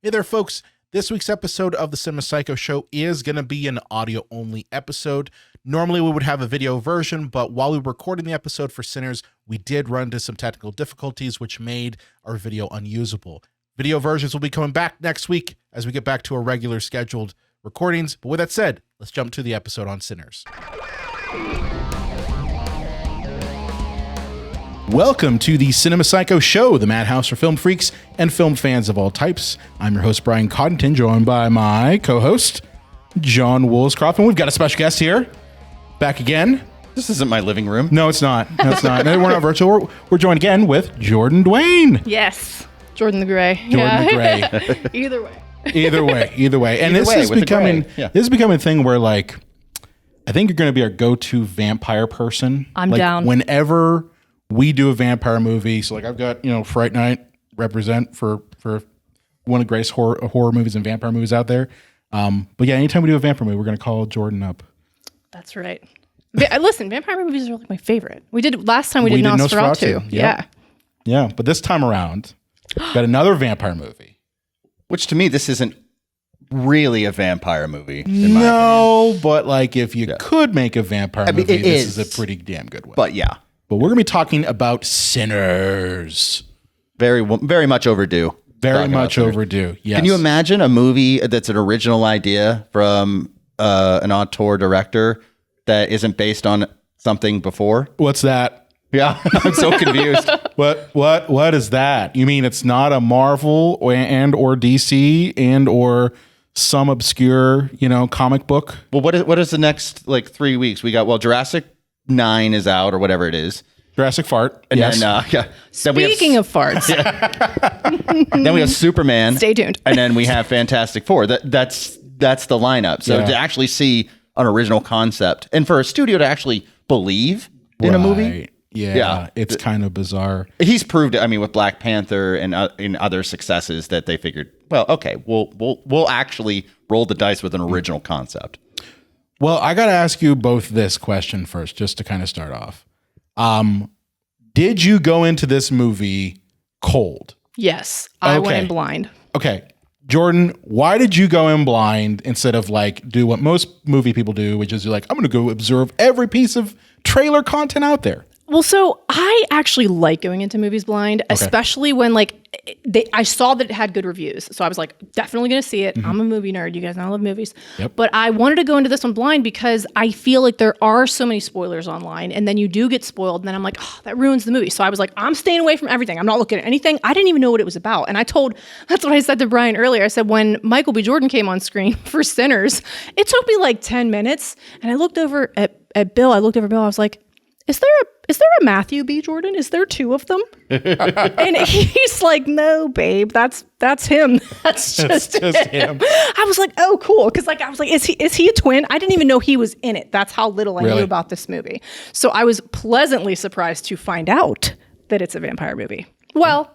Hey there, folks. This week's episode of the Cinema Psycho Show is going to be an audio-only episode. Normally, we would have a video version, but while we were recording the episode for Sinners, we did run into some technical difficulties, which made our video unusable. Video versions will be coming back next week as we get back to our regular scheduled recordings. But with that said, let's jump to the episode on Sinners. Welcome to the Cinema Psycho Show, the madhouse for film freaks and film fans of all types. I'm your host, Brian Coddington, joined by my co-host, John Woolscroft. And we've got a special guest here, back again. This isn't my living room. No, it's not. No, it's not. No, we're not virtual. We're joined again with Jordan Dwayne. Yes. Jordan the Gray. Jordan the Gray. Either way. Either way. And this is becoming a thing where, like, I think you're going to be our go-to vampire person. I'm down. Whenever we do a vampire movie, so like I've got, Fright Night represent for one of the greatest horror movies and vampire movies out there. But yeah, anytime we do a vampire movie, we're going to call Jordan up. That's right. Listen, vampire movies are like my favorite. We did last time. We did Nosferatu. Yep. Yeah, but this time around, got another vampire movie. Which to me, this isn't really a vampire movie. No, but like if you could make a vampire movie, this is a pretty damn good one. But yeah. But we're going to be talking about Sinners. Very much overdue. Very much overdue, yes. Can you imagine a movie that's an original idea from an auteur director that isn't based on something before? What's that? Yeah, I'm so confused. What is that? You mean it's not a Marvel or DC and or some obscure, comic book? Well, what is the next 3 weeks? We got Jurassic 9 is out or whatever it is. Jurassic Fart. And yes. Then, Speaking of farts. Then we have Superman. Stay tuned. And then we have Fantastic Four. That's the lineup. So to actually see an original concept and for a studio to actually believe in a movie. Yeah. It's kind of bizarre. He's proved it. I mean, with Black Panther and in other successes that they figured, well, okay, we'll actually roll the dice with an original concept. Well, I got to ask you both this question first, just to kind of start off. Did you go into this movie cold? Yes, I went in blind. Okay. Jordan, why did you go in blind instead of do what most movie people do, which is you're like, I'm going to go observe every piece of trailer content out there? Well, so I actually like going into movies blind, especially when I saw that it had good reviews. So I was like, definitely going to see it. Mm-hmm. I'm a movie nerd. You guys know I love movies. Yep. But I wanted to go into this one blind because I feel like there are so many spoilers online and then you do get spoiled. And then I'm like, oh, that ruins the movie. So I was like, I'm staying away from everything. I'm not looking at anything. I didn't even know what it was about. And that's what I said to Brian earlier. I said, when Michael B. Jordan came on screen for Sinners, it took me 10 minutes. And I looked over at Bill. I was like, is there a Matthew B. Jordan? Is there two of them? And he's like, no, babe, that's him. That's just him. I was like, oh, cool. Because I was like, is he a twin? I didn't even know he was in it. That's how little I knew about this movie. So I was pleasantly surprised to find out that it's a vampire movie. Well,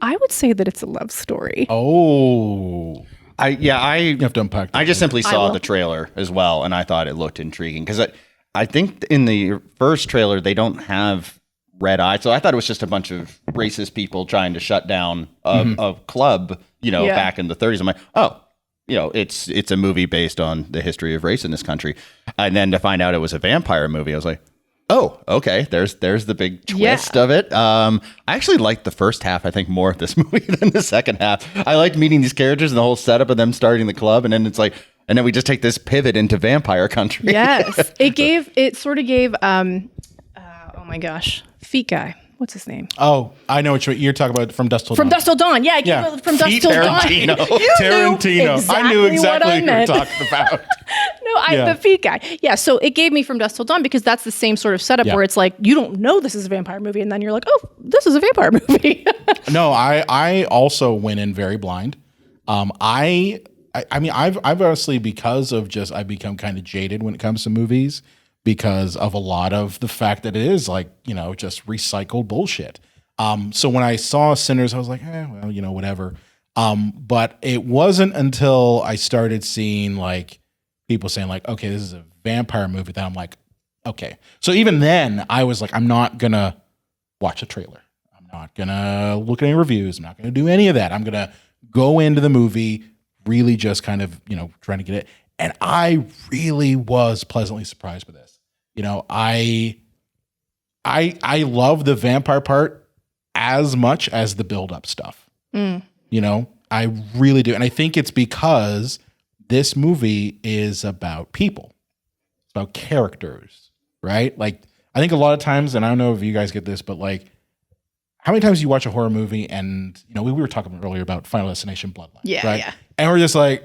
I would say that it's a love story. Oh. You have to unpack that. I just simply saw the trailer as well, and I thought it looked intriguing because I think in the first trailer, they don't have red eyes. So I thought it was just a bunch of racist people trying to shut down a club, back in the 30s. I'm like, oh, it's a movie based on the history of race in this country. And then to find out it was a vampire movie, I was like, oh, okay, there's the big twist of it. I actually liked the first half, I think, more of this movie than the second half. I liked meeting these characters and the whole setup of them starting the club. And then it's like, and then we just take this pivot into vampire country. Yes. It sort of gave, oh my gosh, Feet Guy. What's his name? Oh, I know what you're talking about. From Dusk Till Dawn. From Dusk Till Dawn. Yeah, it gave From Dusk Till Dawn. Tarantino. I knew exactly what you were talking about. The Feet Guy. Yeah, so it gave me From Dusk Till Dawn because that's the same sort of setup where it's like, you don't know this is a vampire movie, and then you're like, oh, this is a vampire movie. No, I also went in very blind. I mean, I've honestly, because of I've become kind of jaded when it comes to movies because of a lot of the fact that it is just recycled bullshit. So when I saw Sinners, I was like, whatever. But it wasn't until I started seeing people saying okay, this is a vampire movie that I'm like, okay. So even then I was like, I'm not going to watch a trailer. I'm not going to look at any reviews. I'm not going to do any of that. I'm going to go into the movie really just kind of, trying to get it. And I really was pleasantly surprised by this. I love the vampire part as much as the build-up stuff. I really do. And I think it's because this movie is about people. It's about characters, right? Like, I think a lot of times, and I don't know if you guys get this, but like, how many times you watch a horror movie and, we were talking earlier about Final Destination Bloodline. Yeah, right? yeah. And we're just like,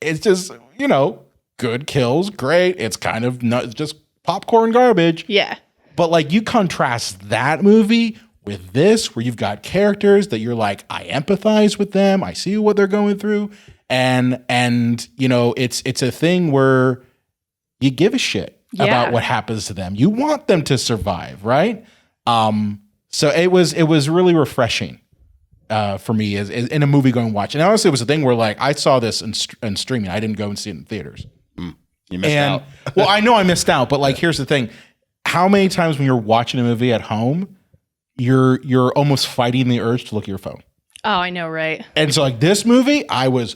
it's just, good kills, great. It's kind of not just popcorn garbage. Yeah. But like, you contrast that movie with this, where you've got characters that you're like, I empathize with them. I see what they're going through. And it's a thing where you give a shit about what happens to them. You want them to survive, right? So it was really refreshing for me as in a movie going watch. And honestly, it was a thing where like I saw this in streaming. I didn't go and see it in theaters. You missed out. Well, I know I missed out, but like, here's the thing: how many times when you're watching a movie at home, you're almost fighting the urge to look at your phone? Oh, I know, right? And so, like this movie, I was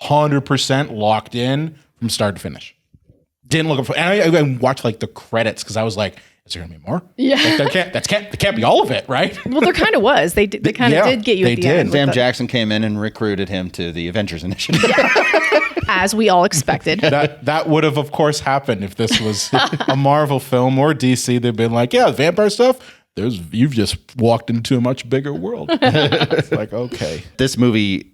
100% locked in from start to finish. Didn't look at, and I watched like the credits because I was like, is there gonna be more? Yeah. Like, that can't be all of it, right? Well, there kind of was. They kind of did get you at the end. Sam Jackson came in and recruited him to the Avengers Initiative. As we all expected. That would have, of course, happened if this was a Marvel film or DC. They've been like, yeah, vampire stuff. You've just walked into a much bigger world. It's like, okay. This movie,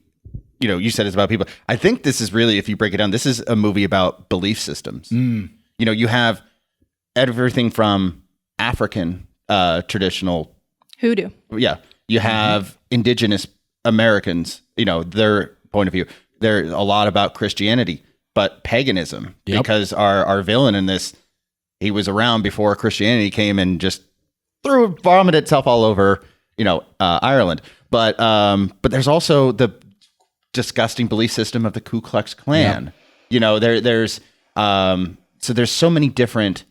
you said it's about people. I think this is really, if you break it down, this is a movie about belief systems. You have everything from African traditional Hoodoo. Yeah. You have indigenous Americans, their point of view. They're a lot about Christianity, but paganism, because our villain in this, he was around before Christianity came and just vomited itself all over, Ireland. But there's also the disgusting belief system of the Ku Klux Klan. There's so many different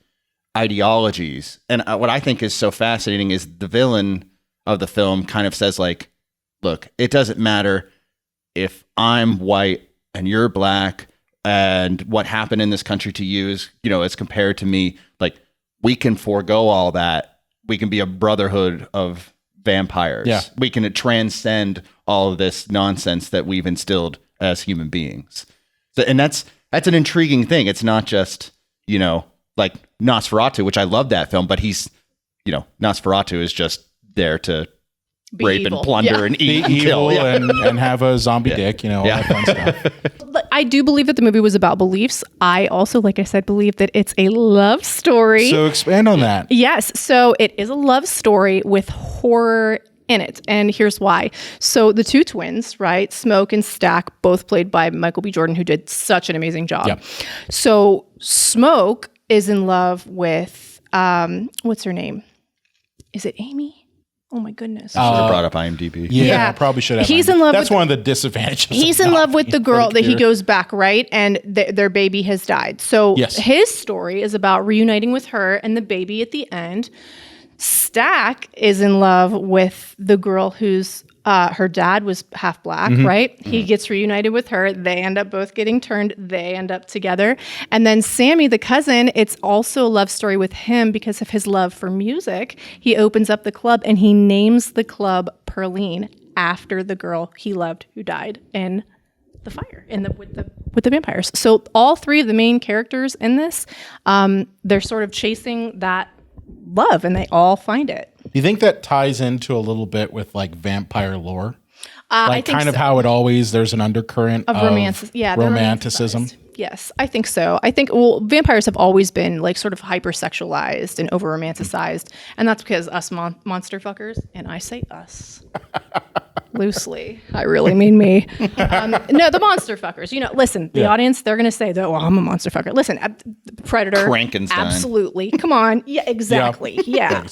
ideologies. And what I think is so fascinating is the villain of the film kind of says like, look, it doesn't matter if I'm white and you're black and what happened in this country to you is, as compared to me, like we can forego all that. We can be a brotherhood of vampires. Yeah. We can transcend all of this nonsense that we've instilled as human beings. So, and that's an intriguing thing. It's not just, like Nosferatu, which I love that film, but he's, Nosferatu is just there to rape evil. and plunder and eat and evil kill. and have a zombie dick, all that fun stuff. I do believe that the movie was about beliefs. I also, like I said, believe that it's a love story. So expand on that. Yes. So it is a love story with horror in it. And here's why. So the two twins, right? Smoke and Stack, both played by Michael B. Jordan, who did such an amazing job. Yep. So Smoke is in love with, what's her name? Is it Amy? Oh my goodness. Should have brought up IMDb. Yeah. Probably should have. He's in love That's with- one of the disadvantages. He's of in not love with the being girl right that he here. goes back, right? And their baby has died. So Yes. his story is about reuniting with her and the baby at the end. Stack is in love with the girl who's her dad was half black, right? He gets reunited with her. They end up both getting turned. They end up together. And then Sammy, the cousin, it's also a love story with him because of his love for music. He opens up the club and he names the club Perline after the girl he loved who died in the fire with the vampires. So all three of the main characters in this, they're sort of chasing that love and they all find it. Do you think that ties into a little bit with like vampire lore? I think kind of so. how there's an undercurrent of romanticism. Yes, I think so. I think, vampires have always been like sort of hypersexualized and over romanticized. And that's because us monster fuckers, and I say us loosely, I really mean me. No, the monster fuckers. Listen, the audience, they're going to say, well, I'm a monster fucker. Listen, Predator. Frankenstein. Absolutely. Come on. Yeah, exactly. Yeah.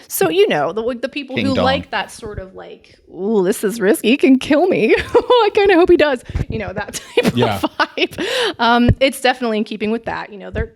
So, the people King who Dong. like that sort of like, ooh, this is risky. He can kill me. I kind of hope he does. That type of vibe. It's definitely in keeping with that. They're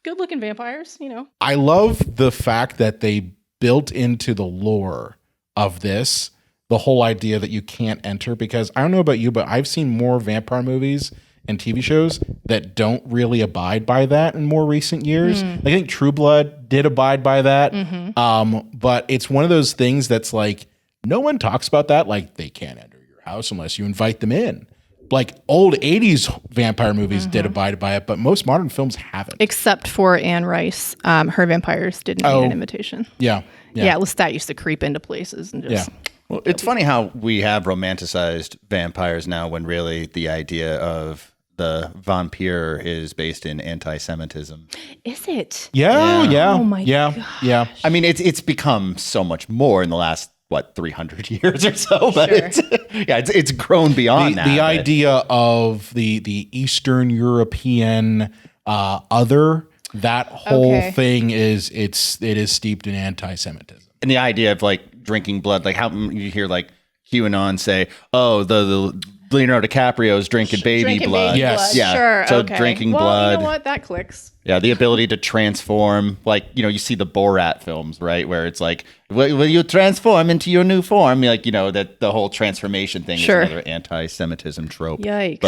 good looking vampires, I love the fact that they built into the lore of this the whole idea that you can't enter, because I don't know about you, but I've seen more vampire movies and TV shows that don't really abide by that in more recent years. I think True Blood did abide by that. But it's one of those things that's like, no one talks about that. Like, they can't enter your house unless you invite them in. Like, old 80s vampire movies did abide by it, but most modern films haven't. Except for Anne Rice. Her vampires didn't need an invitation. Yeah. Yeah, Lestat used to creep into places and just... Well, it's funny how we have romanticized vampires now when really the idea of the vampire is based in anti-Semitism. Is it? Yeah. Oh my gosh. Yeah. I mean, it's become so much more in the last 300 years or so, but it's grown beyond that. The idea of the Eastern European other, that whole thing it is steeped in anti-Semitism. And the idea of like drinking blood, like how you hear like QAnon say, "Oh, the Leonardo DiCaprio's drinking baby blood." Yes. Yeah. Sure. So okay. drinking well, blood. You know what? That clicks. Yeah, the ability to transform, like, you see the Borat films, right? Where it's like, will you transform into your new form? Like, that the whole transformation thing is another anti-Semitism trope. Yikes.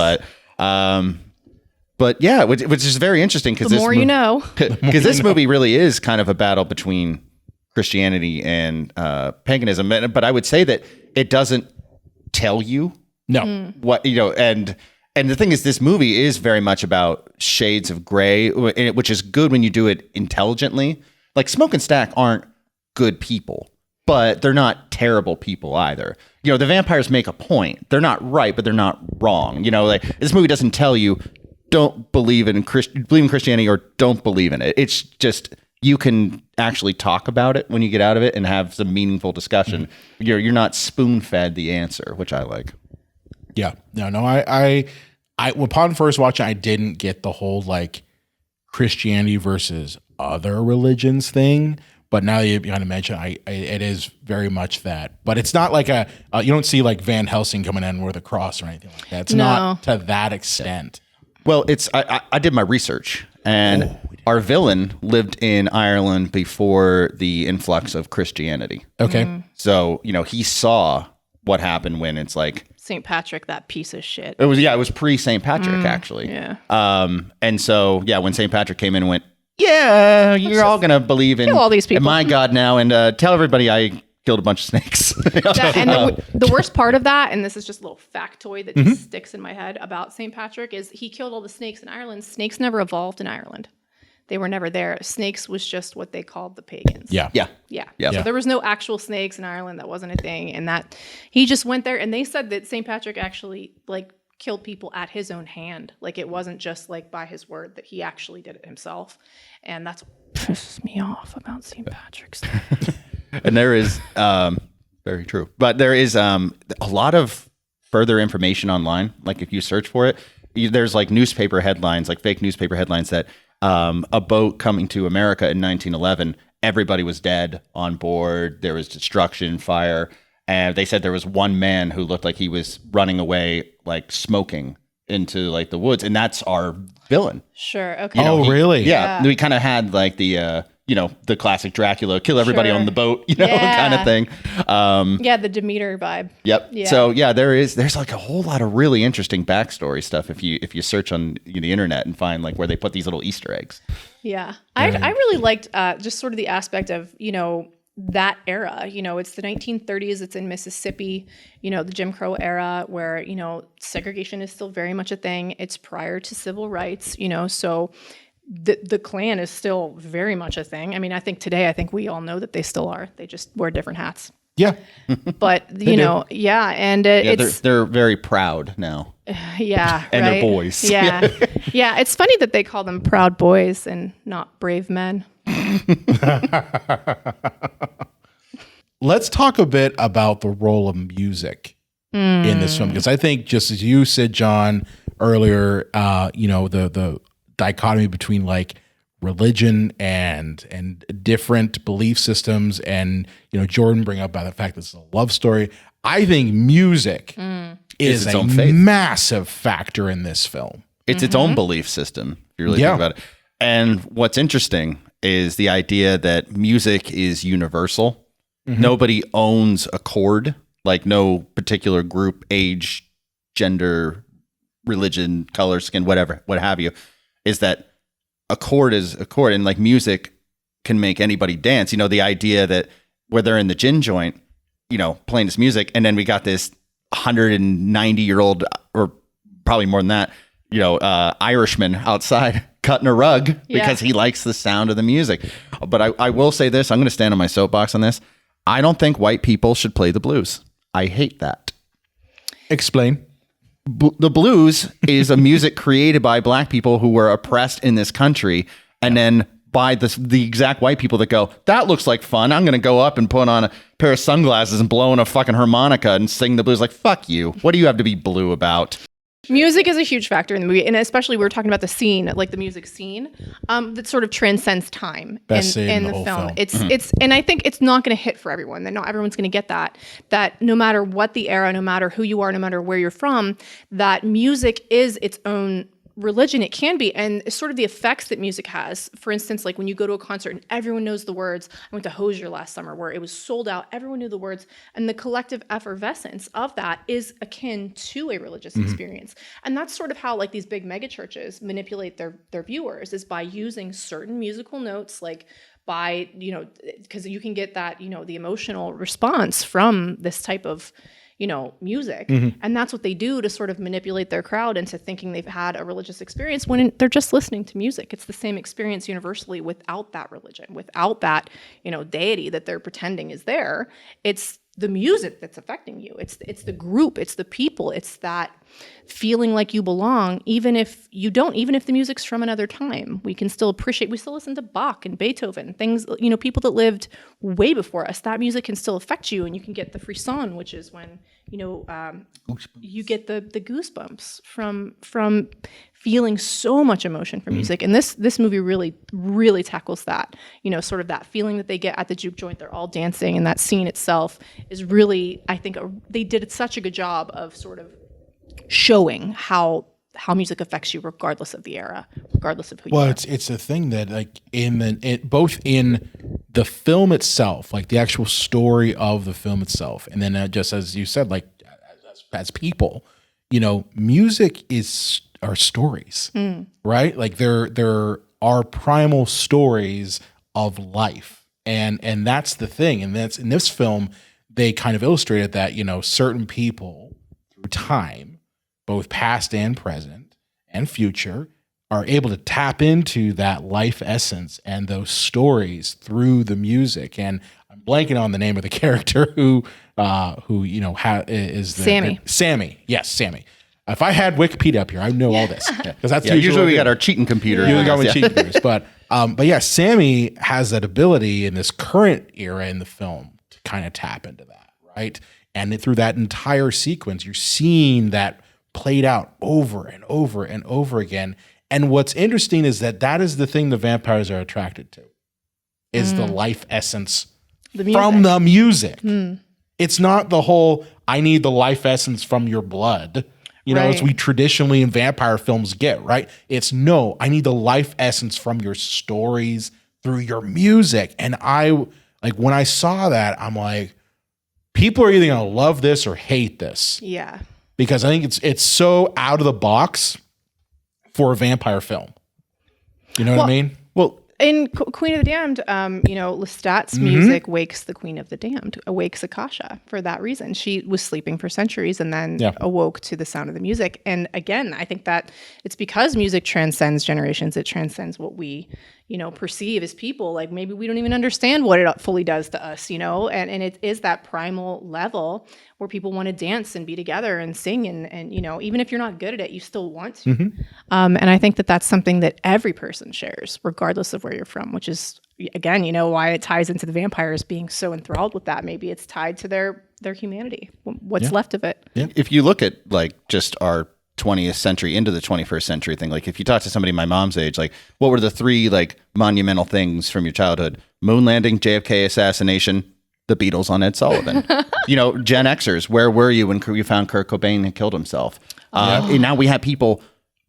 But yeah, which is very interesting because The more you know. Because this movie really is kind of a battle between Christianity and paganism. But I would say that it doesn't tell you what, and the thing is, this movie is very much about shades of gray, which is good when you do it intelligently. Like, Smoke and Stack aren't good people, but they're not terrible people either. The vampires make a point. They're not right, but they're not wrong. Like, this movie doesn't tell you don't believe in Christianity or don't believe in it. It's just, you can actually talk about it when you get out of it and have some meaningful discussion. You're not spoon-fed the answer, which I like. Yeah. No. I upon first watching, I didn't get the whole like Christianity versus other religions thing. But now you kind of mention, it is very much that. But it's not like you don't see like Van Helsing coming in with a cross or anything like that. It's not to that extent. Well, I did my research, and our villain lived in Ireland before the influx of Christianity. Okay. So, he saw what happened when it's like St. Patrick, that piece of shit. it was pre-St. Patrick actually. Yeah. And so when St. Patrick came in and went, you're all gonna believe in all these people. in my God now, and tell everybody I killed a bunch of snakes. And the worst part of that, and this is just a little factoid that just sticks in my head about St. Patrick, is he killed all the snakes in Ireland. Snakes never evolved in Ireland. They were never there. Snakes was just what they called the pagans. Yeah. So there was no actual snakes in Ireland. That wasn't a thing. And that he just went there, and they said that St. Patrick actually like killed people at his own hand. Like, it wasn't just like by his word, that he actually did it himself. And that's what pisses me off about St. Patrick's Day. And there is very true, but there is a lot of further information online. Like, if you search for it, there's like newspaper headlines, like fake newspaper headlines that a boat coming to America in 1911, everybody was dead on board. There was destruction, fire. And they said there was one man who looked like he was running away, like smoking into like the woods. And that's our villain. Sure. Okay. Really? Yeah. We kind of had like the, the classic Dracula, kill everybody on the boat, kind of thing. The Demeter vibe. Yep. Yeah. So there's like a whole lot of really interesting backstory stuff if you search on the internet and find like where they put these little Easter eggs. Yeah. I really liked just sort of the aspect of, that era. It's the 1930s. It's in Mississippi, the Jim Crow era where, segregation is still very much a thing. It's prior to civil rights, so the Klan is still very much a thing. I mean, I think we all know that they still are. They just wear different hats. Yeah. But, and it's... They're very proud now. Yeah. And they're boys. Yeah. Yeah. It's funny that they call them proud boys and not brave men. Let's talk a bit about the role of music in this film, because I think, just as you said, John, earlier, the dichotomy between like religion and different belief systems, and Jordan bring up about the fact that it's a love story. I think music is its a own faith. massive factor in this film. It's its own belief system, if you really think about it. And what's interesting is the idea that music is universal. Nobody owns a chord. like no particular group, age, gender, religion, color, skin, whatever, what have you, is that a chord is a chord, and like music can make anybody dance. You know, the idea that where they're in the gin joint, you know, playing this music, and then we got this 190-year-old, or probably more than that, you know, Irishman outside cutting a rug because he likes the sound of the music. But I will say this, I'm going to stand on my soapbox on this. I don't think white people should play the blues. I hate that. Explain. The blues is a music created by black people who were oppressed in this country, and then by the exact white people that go, that looks like fun. I'm going to go up and put on a pair of sunglasses and blow in a fucking harmonica and sing the blues. Like, fuck you. What do you have to be blue about? Music is a huge factor in the movie, and especially we were talking about the scene, like the music scene, that sort of transcends time in the film. It's and I think it's not going to hit for everyone. That not everyone's going to get that. That no matter what the era, no matter who you are, no matter where you're from, that music is its own religion. It can be, and sort of the effects that music has. For instance, like when you go to a concert and everyone knows the words. I went to Hozier last summer where it was sold out. Everyone knew the words, and the collective effervescence of that is akin to a religious experience. And that's sort of how like these big mega churches manipulate their viewers, is by using certain musical notes, like by, you know, because you can get that, you know, the emotional response from this type of, you know, music. And that's what they do to sort of manipulate their crowd into thinking they've had a religious experience when they're just listening to music. It's the same experience universally without that religion, without that, you know, deity that they're pretending is there. It's the music that's affecting you. It's the group, it's the people, it's that feeling like you belong, even if you don't, even if the music's from another time. We can still appreciate, we still listen to Bach and Beethoven, things, you know, people that lived way before us. That music can still affect you, and you can get the frisson, which is when, you know, you get the goosebumps from feeling so much emotion from music. And this movie really tackles that, you know, sort of that feeling that they get at the juke joint. They're all dancing, and that scene itself is really, I think, they did such a good job of sort of showing how music affects you regardless of the era, regardless of who you are. Well, it's a thing that like both in the film itself, like the actual story of the film itself, and then just as you said, like as people, you know, music are stories, right? Like there are primal stories of life, and that's the thing, and that's in this film they kind of illustrated that, you know, certain people through time, both past and present and future, are able to tap into that life essence and those stories through the music. And I'm blanking on the name of the character who you know is Sammy. Sammy, yes, Sammy. If I had Wikipedia up here, I would know all this because that's usually we got our cheating computer. You got my cheating computers, but yeah, Sammy has that ability in this current era in the film to kind of tap into that, right? And through that entire sequence, you're seeing that played out over and over and over again. And what's interesting is that is the thing the vampires are attracted to, is the life essence from the music. It's not the whole, I need the life essence from your blood, you know, as we traditionally in vampire films get, right? It's no, I need the life essence from your stories through your music. And when I saw that, I'm like, people are either going to love this or hate this. Yeah. Because I think it's so out of the box for a vampire film. You know what I mean? Well, in Queen of the Damned, you know, Lestat's music wakes the Queen of the Damned, awakes Akasha for that reason. She was sleeping for centuries and then awoke to the sound of the music. And again, I think that it's because music transcends generations. It transcends what we, you know, perceive as people. Like maybe we don't even understand what it fully does to us, you know, and it is that primal level where people want to dance and be together and sing and you know, even if you're not good at it, you still want to. And I think that that's something that every person shares, regardless of where you're from, which is, again, you know, why it ties into the vampires being so enthralled with that. Maybe it's tied to their humanity, what's left of it. Yeah. If you look at like just our 20th century into the 21st century thing, like if you talk to somebody my mom's age, like what were the three like monumental things from your childhood? Moon landing, JFK assassination, the Beatles on Ed Sullivan. You know, Gen Xers, where were you when you found Kurt Cobain and killed himself? And now we have people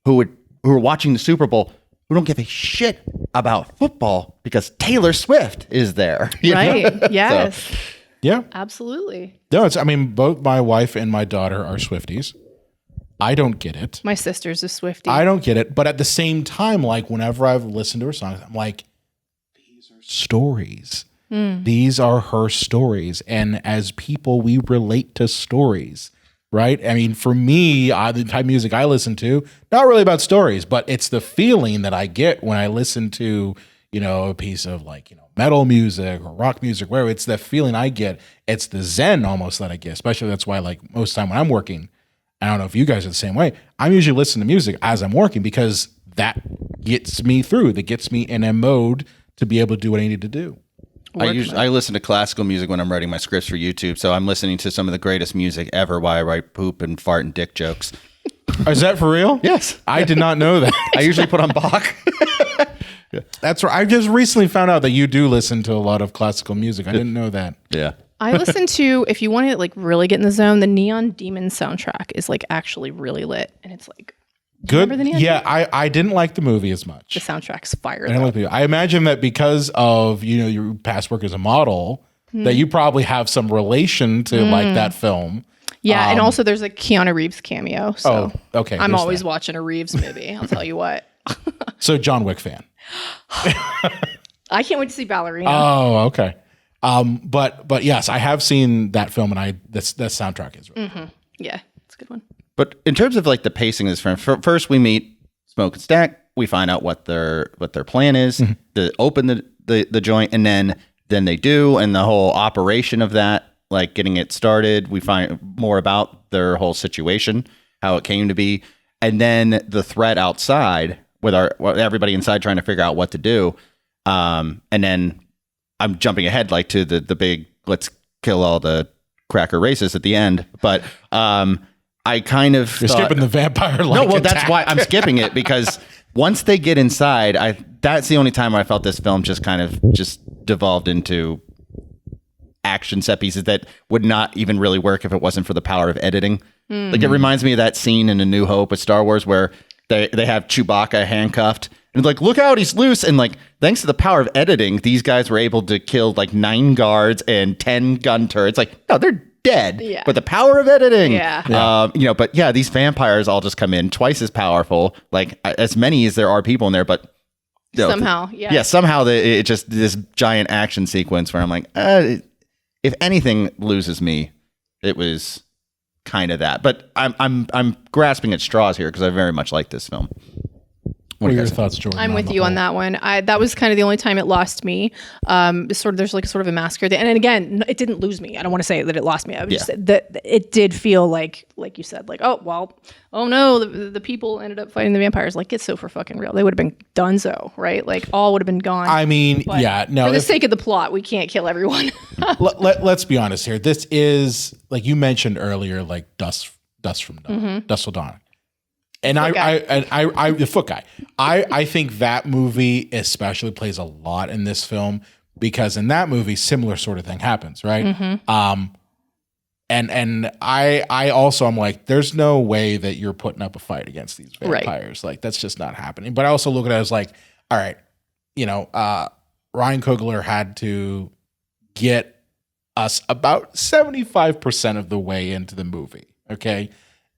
who are watching the Super Bowl who don't give a shit about football because Taylor Swift is there. Right. Yes. Yeah. Absolutely. No, I mean, both my wife and my daughter are Swifties. I don't get it. My sister's a Swiftie. I don't get it. But at the same time, like whenever I've listened to her songs, I'm like, these are stories. These are her stories. And as people, we relate to stories, right? I mean, for me, the type of music I listen to, not really about stories, but it's the feeling that I get when I listen to, a piece of like, metal music or rock music, where it's the feeling I get. It's the zen almost that I get, especially that's why like most time when I'm working, I don't know if you guys are the same way. I'm usually listening to music as I'm working because that gets me through, that gets me in a mode to be able to do what I need to do. I listen to classical music when I'm writing my scripts for YouTube, so I'm listening to some of the greatest music ever while I write poop and fart and dick jokes. Is that for real? Yes. I did not know that. I usually put on Bach. Yeah. That's right. I just recently found out that you do listen to a lot of classical music. I didn't know that. Yeah. I listen to, if you want to like really get in the zone, the Neon Demon soundtrack is like actually really lit, and it's like good. The Neon Yeah, I didn't like the movie as much. The soundtrack's fire. I didn't like the movie. I imagine that because of your past work as a model, that you probably have some relation to like that film. Yeah, and also there's a Keanu Reeves cameo. So okay. I'm always watching a Reeves movie. I'll tell you what. So John Wick fan. I can't wait to see Ballerina. Oh, okay. But yes, I have seen that film, and that soundtrack is really cool. Yeah, it's a good one. But in terms of like the pacing of this film, first we meet Smoke and Stack. We find out what their plan is to open the joint, and then they do, and the whole operation of that, like getting it started. We find more about their whole situation, how it came to be, and then the threat outside with everybody inside trying to figure out what to do. And then I'm jumping ahead like to the big let's kill all the cracker racists at the end, but I kind of You're skipping the vampire. No, well, that's why I'm skipping it, because once they get inside, that's the only time where I felt this film just kind of devolved into action set pieces that would not even really work if it wasn't for the power of editing. Like it reminds me of that scene in A New Hope with Star Wars where they have Chewbacca handcuffed and like, look out, he's loose. And like, thanks to the power of editing, these guys were able to kill like 9 guards and 10 gun turrets. Like, no, they're dead. Yeah. But the power of editing. Yeah. But yeah, these vampires all just come in twice as powerful, like as many as there are people in there, but somehow, somehow it just this giant action sequence where I'm like, if anything loses me, it was kind of that. But I'm grasping at straws here because I very much like this film. What are your thoughts, Jordan? I'm with you on that one. That was kind of the only time it lost me. There's like sort of a massacre there. And again, it didn't lose me. I don't want to say that it lost me. I would just say that it did feel like you said, like, oh no, the people ended up fighting the vampires. Like, it's so for fucking real. They would have been donezo, right? Like, all would have been gone. I mean, but no. For the sake of the plot, we can't kill everyone. Let's be honest here. This is, like you mentioned earlier, like Dust from Dawn, Dust Till Dawn. And the foot guy. I think that movie especially plays a lot in this film because in that movie, similar sort of thing happens, right? And I also I'm like, there's no way that you're putting up a fight against these vampires. Like that's just not happening. But I also look at it as like, all right, Ryan Coogler had to get us about 75% of the way into the movie. Okay.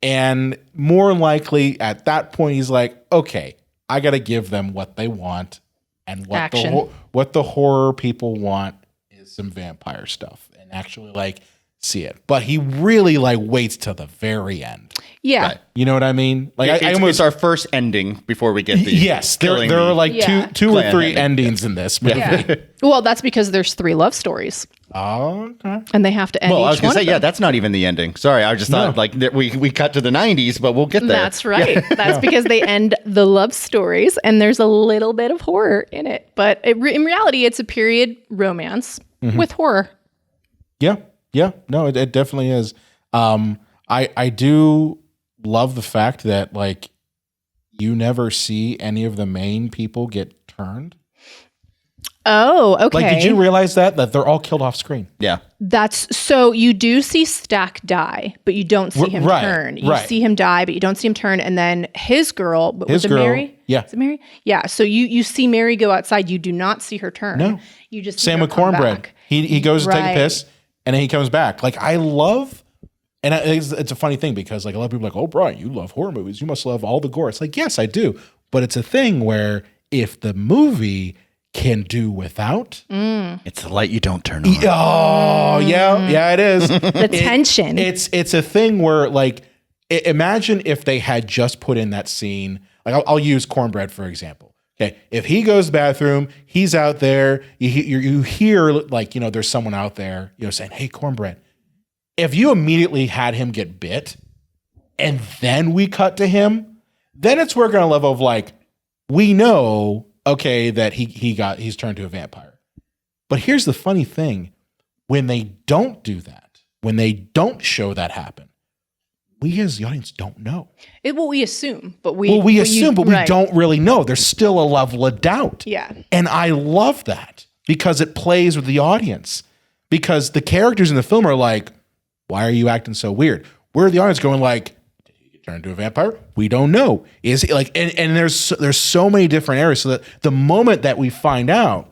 And more likely at that point, he's like, okay, I got to give them what they want. And what the horror people want is some vampire stuff and actually like see it. But he really like waits till the very end. Yeah. Right. You know what I mean? Like it's our first ending before we get the yes. There are like two or three endings in this movie. Yeah. Well, that's because there's 3 love stories. Oh, okay. And they have to end. Well, each I was going to say, one of them. that's not even the ending. Sorry, I just thought like that we cut to the 90s, but we'll get there. That's right. That's because they end the love stories, and there's a little bit of horror in it. But in reality, it's a period romance with horror. Yeah. No, it definitely is. I do love the fact that like you never see any of the main people get turned. Oh, okay. Like, did you realize that they're all killed off screen? Yeah. That's so you do see Stack die, but you don't see him turn. You see him die, but you don't see him turn. And then his girl, was it Mary? Yeah. Is it Mary? Yeah. So you see Mary go outside. You do not see her turn. No. You just Same with Cornbread. He goes to take a piss, and then he comes back. Like I love, and it's a funny thing because like a lot of people are like, oh, Brian, you love horror movies. You must love all the gore. It's like, yes, I do. But it's a thing where if the movie can do without, it's the light you don't turn on. Oh, yeah, it is. The tension. It's a thing where like, imagine if they had just put in that scene. Like I'll use Cornbread for example. Okay, if he goes to the bathroom, he's out there. You hear like there's someone out there saying, "Hey, Cornbread." If you immediately had him get bit, and then we cut to him, then it's working on a level of like we know that he's turned to a vampire. But here's the funny thing: when they don't do that, when they don't show that happen, we as the audience don't know. We assume, but we don't really know. There's still a level of doubt. Yeah. And I love that because it plays with the audience. Because the characters in the film are like, why are you acting so weird? We're the audience going like, did he turn into a vampire? We don't know. Is it like, and there's so many different areas so that the moment that we find out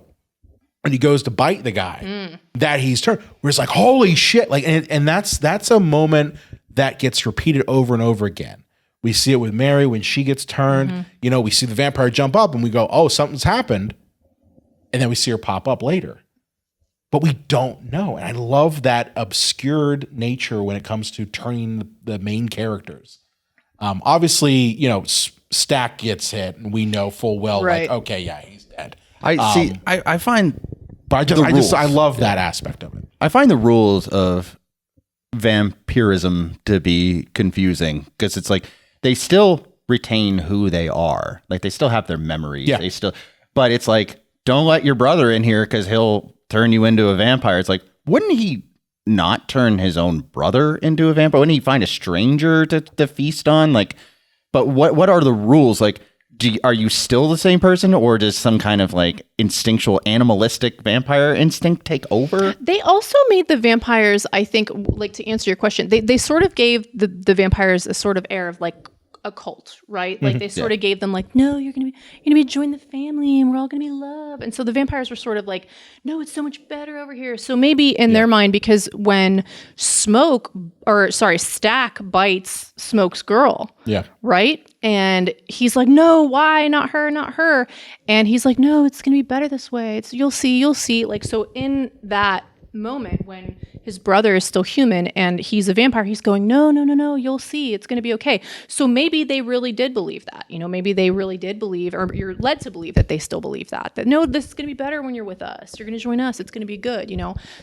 when he goes to bite the guy that he's turned, we're just like, holy shit. Like, and that's a moment that gets repeated over and over again. We see it with Mary when she gets turned. We see the vampire jump up and we go, oh, something's happened. And then we see her pop up later. But we don't know. And I love that obscured nature when it comes to turning the main characters. Obviously, Stack gets hit and we know full well, like, okay, yeah, he's dead. I find... But I love that aspect of it. I find the rules of vampirism to be confusing because it's like they still retain who they are, like they still have their memories, but it's like, don't let your brother in here because he'll turn you into a vampire. It's like, wouldn't he not turn his own brother into a vampire? Wouldn't he find a stranger to feast on? Like, but what are the rules? Like, are you still the same person, or does some kind of like instinctual animalistic vampire instinct take over? They also made the vampires, I think, like to answer your question, they sort of gave the vampires a sort of air of like a cult, right? Like they sort of gave them like, no, you're gonna be join the family and we're all gonna be love. And so the vampires were sort of like, no, it's so much better over here. So maybe in their mind, because when Stack bites Smoke's girl, right? And he's like, no, why? Not her. And he's like, no, it's gonna be better this way. You'll see. Like, so in that moment when his brother is still human and he's a vampire, he's going, no, you'll see, it's going to be okay. So maybe they really did believe that, maybe they really did believe, or you're led to believe that they still believe that no, this is going to be better when you're with us, you're going to join us, it's going to be good,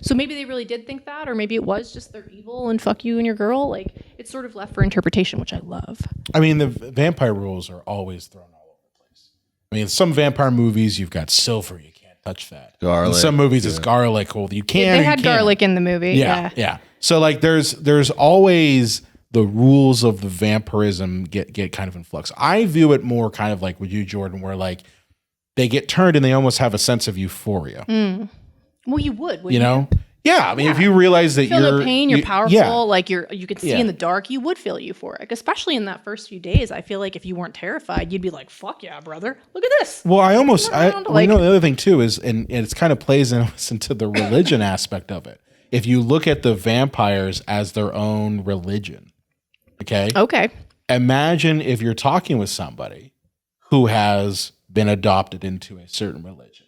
so maybe they really did think that, or maybe it was just they're evil and fuck you and your girl. Like, it's sort of left for interpretation, which I love. I mean, the vampire rules are always thrown all over the place. I mean, some vampire movies you've got silver, you can't touch that. Garlic. In some movies it's garlic. Well, you can't. They had garlic in the movie. Yeah. So like, there's always the rules of the vampirism get kind of in flux. I view it more kind of like with you, Jordan, where like they get turned and they almost have a sense of euphoria. Well, you would, wouldn't you? Yeah, I mean, if you realize that you feel no pain, you're powerful, like you can see in the dark, you would feel euphoric, especially in that first few days. I feel like if you weren't terrified, you'd be like, "Fuck yeah, brother! Look at this." Well, the other thing too is, and it's kind of plays into the religion aspect of it. If you look at the vampires as their own religion, okay, imagine if you're talking with somebody who has been adopted into a certain religion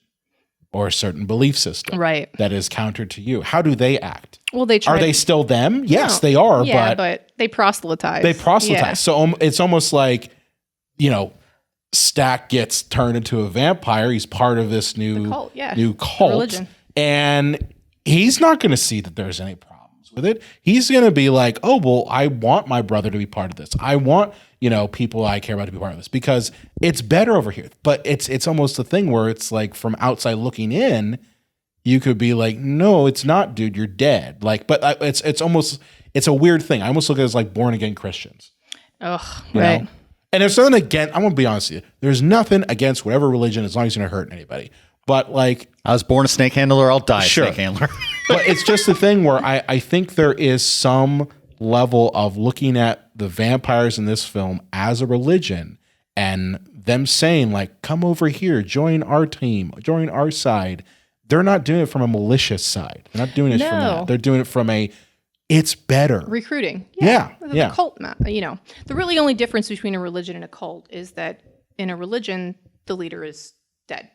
or a certain belief system, right, that is counter to you. How do they act? Well, are they still them? Yes, they are. Yeah, but they proselytize. Yeah. So it's almost like, Stack gets turned into a vampire. He's part of this new cult, religion, and he's not going to see that there's any problems with it. He's going to be like, oh, well, I want my brother to be part of this. I want, people I care about to be part of this because it's better over here. But it's almost a thing where it's like from outside looking in, you could be like, no, it's not, dude, you're dead. Like, but it's a weird thing. I almost look at it as like born again Christians. Oh, right. Know? And there's nothing against, I'm going to be honest with you. There's nothing against whatever religion as long as you're not hurting anybody. But like, I was born a snake handler, I'll die a snake handler. But it's just the thing where I think there is some level of looking at the vampires in this film as a religion and them saying like, come over here, join our team, join our side. they're not doing it from a malicious side. They're not doing it from that. They're doing it from it's better. Recruiting. Yeah. The cult, the really only difference between a religion and a cult is that in a religion, the leader is dead.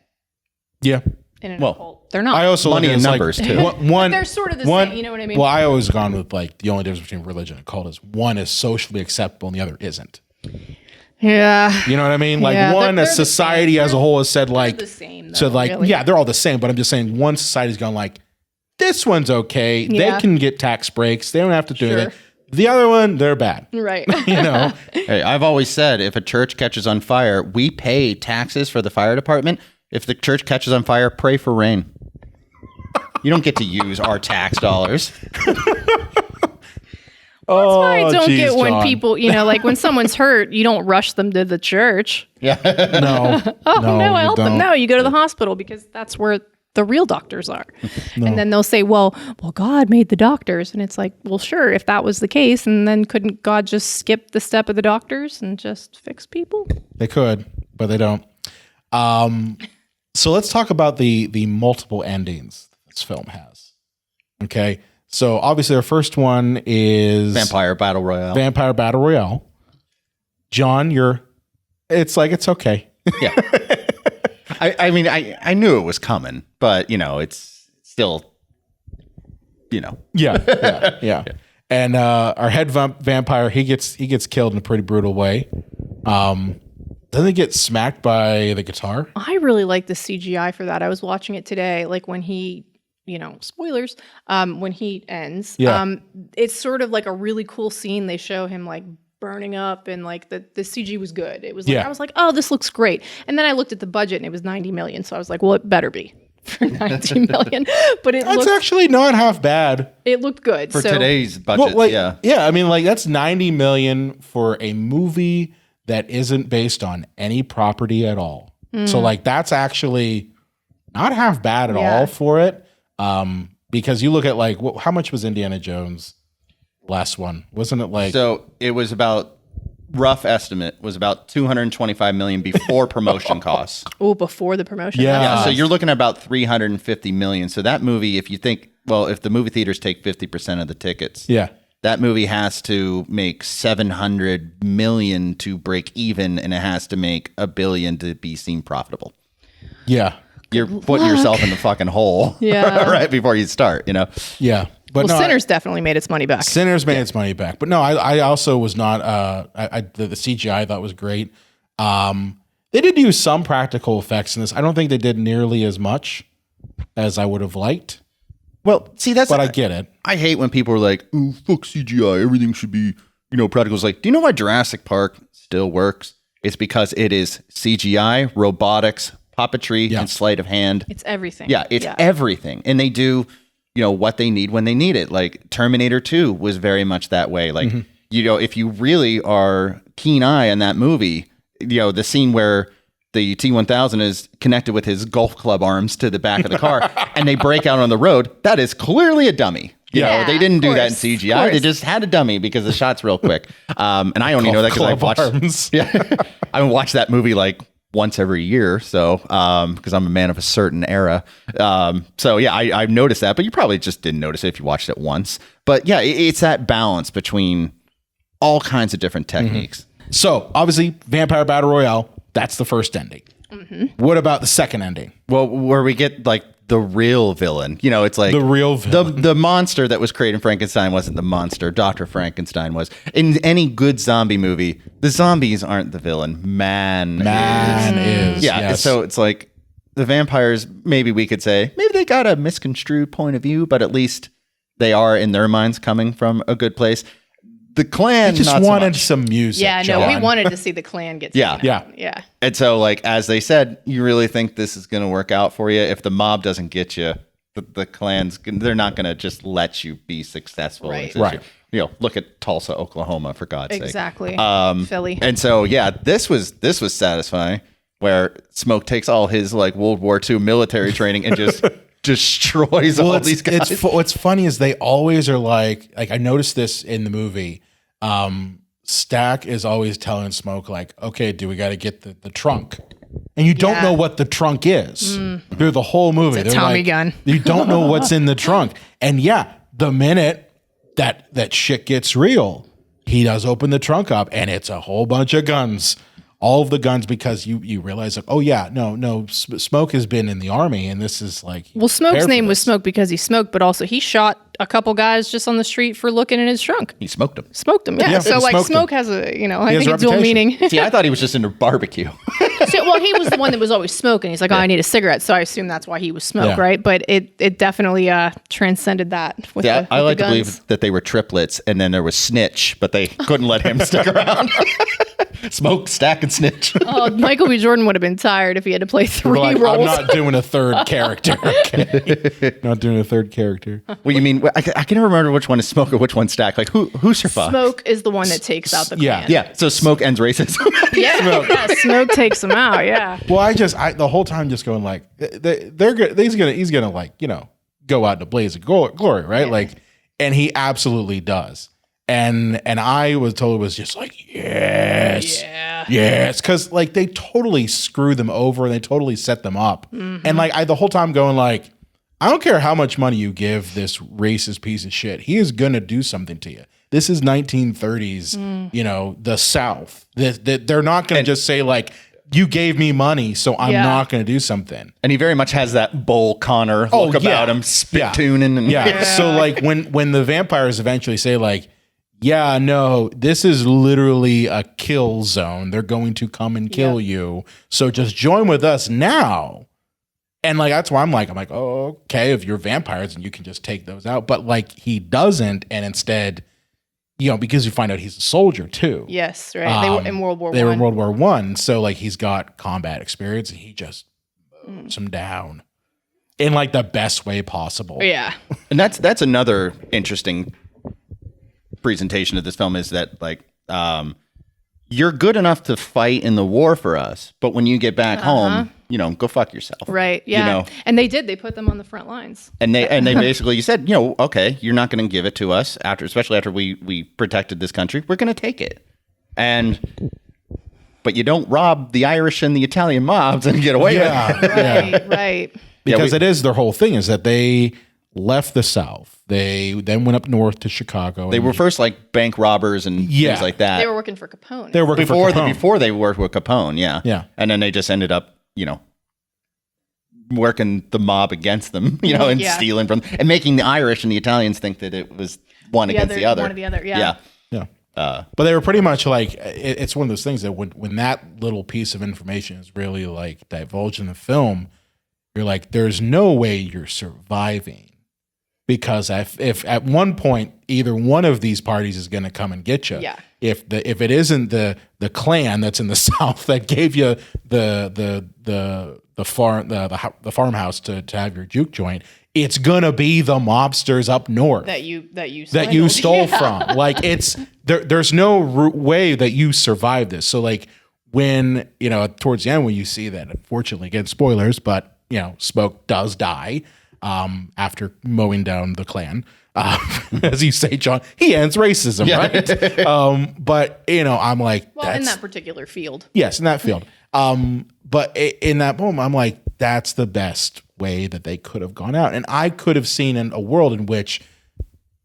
Yeah. And in a cult, they're not. I also money and numbers too. But they're sort of the same. You know what I mean? Well, I always gone with like the only difference between religion and cult is one is socially acceptable and the other isn't. Yeah. You know what I mean? Like one, a society as a whole has said like, the same, though, so like, really. yeah, they're all the same. But I'm just saying one society's gone like, this one's okay. Yeah. They can get tax breaks. They don't have to do anything. The other one, they're bad. Right. You know? Hey, I've always said if a church catches on fire, we pay taxes for the fire department. If the church catches on fire, pray for rain. You don't get to use our tax dollars. That's why I don't get when John. people, like when someone's hurt, you don't rush them to the church. Yeah. No. No, I help them. don't. No, you go to the hospital because that's where the real doctors are. And then they'll say, well, God made the doctors. And it's like, well, sure, if that was the case, and then couldn't God just skip the step of the doctors and just fix people? They could, but they don't. So let's talk about the multiple endings this film has. Okay. So obviously our first one is Vampire Battle Royale. John, it's okay. Yeah. I mean, I knew it was coming, but it's still, Yeah. And our head vampire, he gets killed in a pretty brutal way. Doesn't he get smacked by the guitar? I really like the CGI for that. I was watching it today, like when he, spoilers, when he ends. Yeah. It's sort of like a really cool scene. They show him like burning up, and like the CG was good. It was like, I was like, oh, this looks great. And then I looked at the budget and it was 90 million. So I was like, well, it better be for 90 million. But That's actually not half bad. It looked good. For today's budget, yeah. I mean, like that's 90 million for a movie that isn't based on any property at all. So like that's actually not half bad at all for it. Because you look at like how much was Indiana Jones last one? Wasn't it like So it was about rough estimate was about 225 million before promotion costs. Oh, before the promotion. Yeah. So you're looking at about 350 million. So that movie, if you think, well, if the movie theaters take 50% of the tickets, that movie has to make 700 million to break even, and it has to make $1 billion to be seen profitable. Yeah. You're putting yourself in the fucking hole right before you start, Yeah. But no, Sinners definitely made its money back. Sinners made its money back. But no, I also was not the CGI I thought was great. They did use some practical effects in this. I don't think they did nearly as much as I would have liked. Well, see, But I get it. I hate when people are like, "Oh, fuck CGI. Everything should be, practical." It's like, do you know why Jurassic Park still works? It's because it is CGI, robotics, puppetry, and sleight of hand. It's everything. Yeah, it's everything. And they do, what they need when they need it. Like Terminator 2 was very much that way. Like, if you really are keen eye on that movie, the scene where the T-1000 is connected with his golf club arms to the back of the car and they break out on the road, that is clearly a dummy. They didn't do that in CGI. They just had a dummy because the shot's real quick. And I only know that because I watched that movie like once every year. So, because I'm a man of a certain era. I've noticed that, but you probably just didn't notice it if you watched it once. But yeah, it's that balance between all kinds of different techniques. So obviously Vampire Battle Royale, that's the first ending. What about the second ending? Well, where we get like the real villain, it's like The real villain. the monster that was created in Frankenstein wasn't the monster. Dr. Frankenstein was. In any good zombie movie, the zombies aren't the villain. Man is. Yeah. Yes. So it's like the vampires, maybe we could say, maybe they got a misconstrued point of view, but at least they are in their minds coming from a good place. The Klan I just not so wanted much. some music. Yeah, John. we wanted to see the Klan get Yeah. taken out. Yeah. And so, like, as they said, you really think this is going to work out for you? If the mob doesn't get you, the Klans, they're not going to just let you be successful. Right. Right. Look at Tulsa, Oklahoma, for God's sake. Exactly. Philly. And so, yeah, this was satisfying, where Smoke takes all his like World War II military training and just destroys all these guys. What's funny is they always are like I noticed this in the movie. Stack is always telling Smoke like, okay, do we got to get the trunk? and you don't know what the trunk is through the whole movie. It's a Tommy gun. You don't know what's in the trunk. And the minute that shit gets real, he does open the trunk up and it's a whole bunch of guns. All of the guns, because you realize like, Smoke has been in the army, and this is like, well, Smoke's name was Smoke because he smoked, but also he shot a couple guys just on the street for looking in his trunk. He smoked them. Yeah. So like Smoke has a, I think a dual meaning. See, I thought he was just into barbecue. Well, he was the one that was always smoking. He's like, I need a cigarette. So I assume that's why he was Smoke, right? But it definitely transcended that. With I like to believe that they were triplets, and then there was Snitch, but they couldn't let him stick around. Smoke, Stack, and Snitch. Oh, Michael B. Jordan would have been tired if he had to play three roles. I'm not doing a third character. Okay? Not doing a third character. What you mean? I can never remember which one is Smoke or which one's Stack. Like who survived? Smoke is the one that takes out the Klan. Yeah. So Smoke ends racism. Smoke takes him out. Yeah. Well, I the whole time just going like, he's gonna like go out in a blaze of glory, right? Yeah. Like, and he absolutely does. And I was told it was just like, yes, because like they totally screw them over and they totally set them up. And like the whole time going like, I don't care how much money you give this racist piece of shit, he is gonna do something to you. This is 1930s, the South. They're not gonna just say like, you gave me money, so I'm not going to do something. And he very much has that Bull Connor look about him, spit-tuning. And So like when the vampires eventually say like, yeah, no, this is literally a kill zone. They're going to come and kill you. So just join with us now. And like, that's why I'm like, oh, okay, if you're vampires and you can just take those out. But like he doesn't. And instead, because you find out he's a soldier too. Yes, right. They were in World War I. They were in World War I. So like he's got combat experience and he just mows them down in like the best way possible. Yeah. And that's another interesting presentation of this film is that like you're good enough to fight in the war for us, but when you get back home, go fuck yourself. Right. Yeah. And they did. They put them on the front lines. And they basically, you said, okay, you're not going to give it to us especially after we protected this country. We're going to take it. But you don't rob the Irish and the Italian mobs and get away with it. Right. Because it is their whole thing is that they left the South. They then went up north to Chicago. They were first like bank robbers and things like that. They were working for Capone. They were working for Capone. Before they worked with Capone, yeah. And then they just ended up, working the mob against them, and stealing from and making the Irish and the Italians think that it was one against the other. One or the other, yeah. But they were pretty much like, it's one of those things that when that little piece of information is really like divulged in the film, you're like, there's no way you're surviving. Because if at one point either one of these parties is going to come and get you, if it isn't the Klan that's in the South that gave you the farmhouse to have your juke joint, it's gonna be the mobsters up north that you stole from. Like there's no way that you survive this. So like when towards the end when you see that, unfortunately, again spoilers, but Smoke does die. After mowing down the Klan, as you say, John, he ends racism, right? But I'm like, in that particular field, yes, in that field. But in that moment, I'm like, that's the best way that they could have gone out, and I could have seen in a world in which,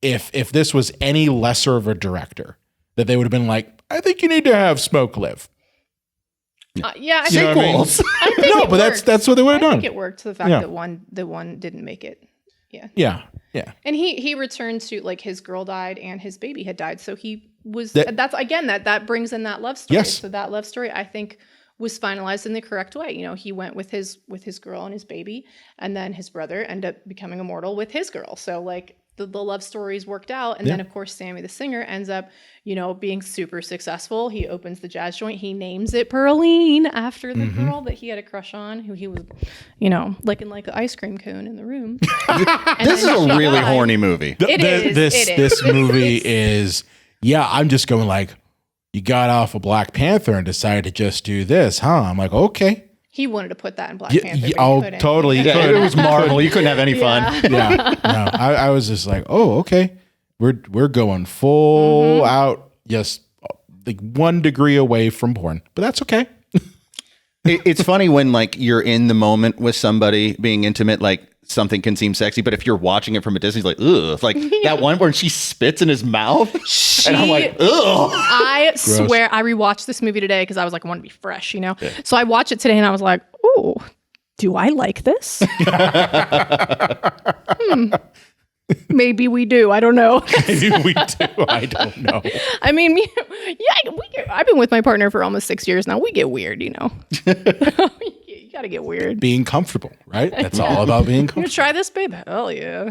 if this was any lesser of a director, that they would have been like, I think you need to have Smoke live. I sequels. I think no, but that's what they would have done. I think it worked. The fact that the one didn't make it. Yeah. And he returned to like his girl died and his baby had died, so he was. That's again that brings in that love story. Yes. So that love story I think was finalized in the correct way. He went with his girl and his baby, and then his brother ended up becoming immortal with his girl. So like. The love stories worked out, and then of course Sammy the singer ends up, being super successful. He opens the jazz joint. He names it Pearline after the girl that he had a crush on, who he was, licking like an ice cream cone in the room. This is a really horny movie. This movie is. I'm just going like, you got off of Black Panther and decided to just do this, huh? I'm like, okay. He wanted to put that in Black Panther. But totally. It was Marvel. You couldn't have any fun. No, I was just like, oh, okay. We're going full out, just like 1 degree away from porn, but that's okay. It's funny when like you're in the moment with somebody being intimate, like something can seem sexy, but if you're watching it from a distance, like, ugh, like that one where she spits in his mouth, and I'm like, ugh. I swear, I rewatched this movie today because I was like, I want to be fresh, you know? Yeah. So I watched it today and I was like, oh, do I like this? Maybe we do. I don't know. Maybe we do. I don't know. I mean, yeah, I've been with my partner for almost 6 years now. We get weird, you know? You got to get weird. Being comfortable, right? That's all about being comfortable. You gonna try this, babe? Hell yeah.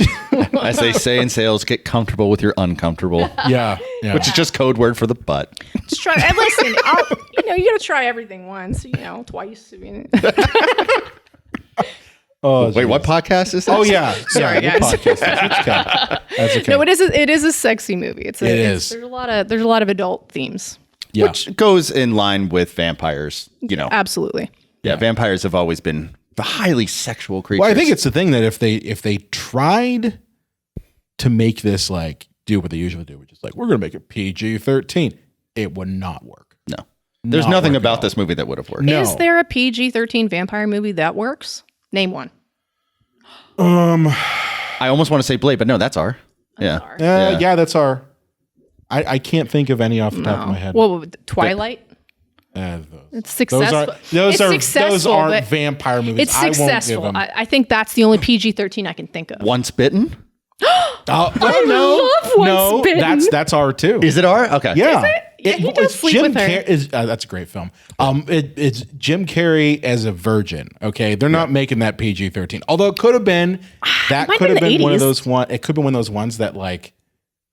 As they say in sales, get comfortable with your uncomfortable. Yeah. Which is just code word for the butt. Just try. And listen, you got to try everything once, twice. I mean. Oh, wait, what podcast is this? Oh, yeah. Sorry, guys. Podcast. That's okay. No, it is a sexy movie. It is. There's a lot of adult themes. Yeah. Which goes in line with vampires, Absolutely. Yeah, vampires have always been the highly sexual creatures. Well, I think it's the thing that if they tried to make this like do what they usually do, which is like, we're going to make it PG-13, it would not work. No. There's nothing about this movie that would have worked. No. Is there a PG-13 vampire movie that works? Name one. I almost want to say Blade, but no, that's R. Yeah. Yeah, that's R. I can't think of any off the top of my head. Well, Twilight? It's successful. Those aren't vampire movies. It's successful. I think that's the only PG-13 I can think of. Once Bitten? I love Once Bitten. That's R too. Is it R? Okay. Yeah. He does sleep with her. That's a great film. It's Jim Carrey as a virgin. Okay, they're not making that PG-13. Although it could have been. That could have been one of those one. It could have been one of those ones that like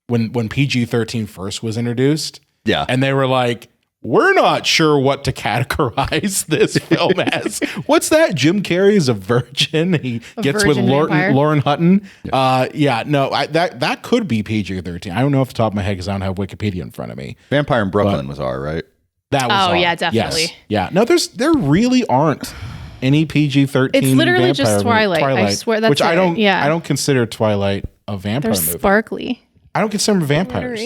when PG-13 first was introduced. Yeah. And they were like, we're not sure what to categorize this film as. What's that? Jim Carrey is a virgin. He gets with Lauren Hutton. That could be PG-13. I don't know off the top of my head because I don't have Wikipedia in front of me. Vampire in Brooklyn was R, right? That was R. Yeah, definitely. Yes. Yeah. No, there really aren't any PG-13. It's literally just Twilight. I swear that's which I don't consider Twilight a vampire movie. Sparkly. I don't consider them vampires.